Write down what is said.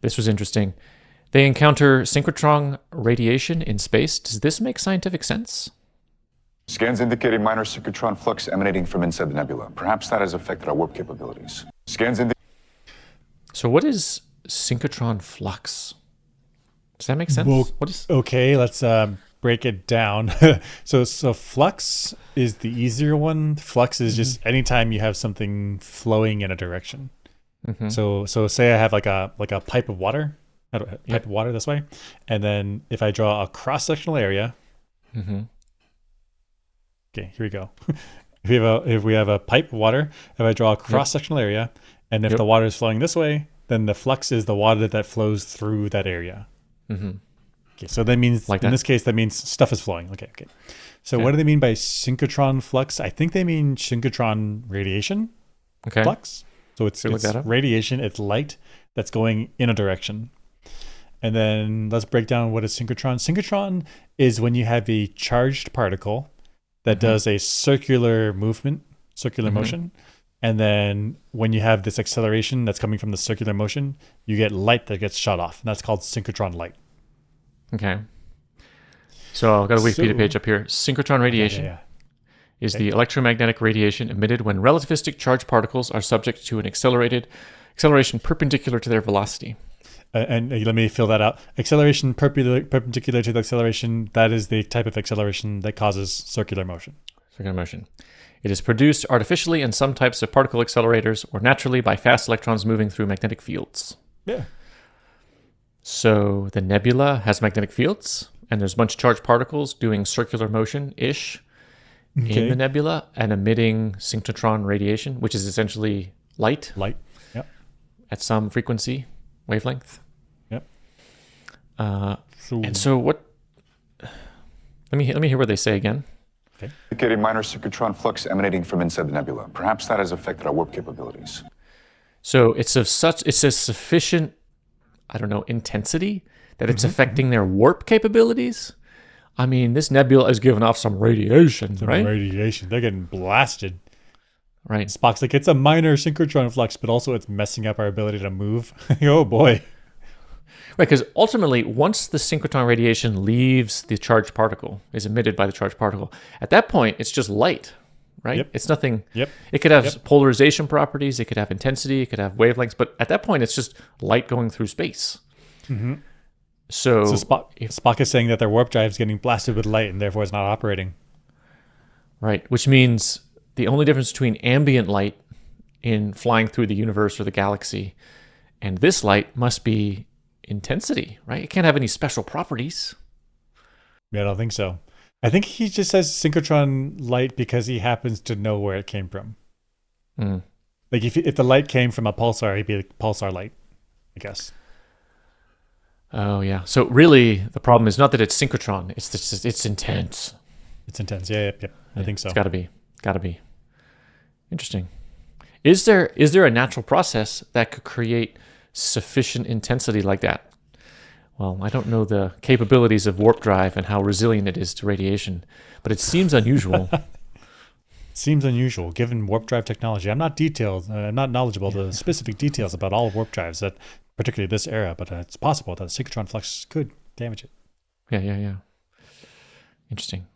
This was interesting. They encounter synchrotron radiation in space. Does this make scientific sense? Scans indicating minor synchrotron flux emanating from inside the nebula. Perhaps that has affected our warp capabilities. So what is synchrotron flux? Does that make sense? Well, What is? okay, let's break it down. So flux is the easier one. Flux is just anytime you have something flowing in a direction. So say I have like a pipe of water, pipe of water this way, and then if I draw a cross sectional area. Okay, here we go. If we have a pipe of water, if I draw a cross sectional area, and if the water is flowing this way, then the flux is the water that flows through that area. Okay, so that means in this case that means stuff is flowing. Okay. So what do they mean by synchrotron flux? I think they mean synchrotron radiation flux. So it's radiation, it's light that's going in a direction. And then let's break down what is synchrotron. Synchrotron is when you have a charged particle that does a circular movement, circular motion. And then when you have this acceleration that's coming from the circular motion, you get light that gets shot off. And that's called synchrotron light. Okay. So I've got a Wikipedia page up here. Synchrotron radiation is the electromagnetic radiation emitted when relativistic charged particles are subject to an acceleration perpendicular to their velocity. And let me fill that out. Acceleration perpendicular to the acceleration, that is the type of acceleration that causes circular motion. Circular motion. It is produced artificially in some types of particle accelerators or naturally by fast electrons moving through magnetic fields. Yeah. So the nebula has magnetic fields, and there's a bunch of charged particles doing circular motion-ish in the nebula and emitting synchrotron radiation, which is essentially light. Light, yep. At some frequency, wavelength. Yep. And so what... Let me hear what they say again. Okay. Indicating minor synchrotron flux emanating from inside the nebula. Perhaps that has affected our warp capabilities. So it's a sufficient, intensity that it's affecting their warp capabilities. I mean, this nebula is giving off some radiation, right? Radiation. They're getting blasted. Right. Spock's like, it's a minor synchrotron flux, but also it's messing up our ability to move. Oh, boy. Right, because ultimately, once the synchrotron radiation leaves the charged particle, is emitted by the charged particle, at that point, it's just light, right? Yep. It's nothing. Yep. It could have polarization properties. It could have intensity. It could have wavelengths. But at that point, it's just light going through space. So Spock is saying that their warp drive is getting blasted with light and therefore it's not operating. Right, which means the only difference between ambient light in flying through the universe or the galaxy and this light must be intensity, right? It can't have any special properties. Yeah, I don't think so. I think he just says synchrotron light because he happens to know where it came from. Like if the light came from a pulsar, it'd be like pulsar light, I guess. Oh yeah. So really, the problem is not that it's synchrotron; it's intense. It's intense. Yeah. I think so. It's got to be. Interesting. Is there a natural process that could create sufficient intensity like that? Well, I don't know the capabilities of warp drive and how resilient it is to radiation, but it seems unusual. Seems unusual given warp drive technology. I'm not knowledgeable the specific details about all warp drives, that particularly this era, but it's possible that a synchrotron flux could damage it. Yeah. Interesting.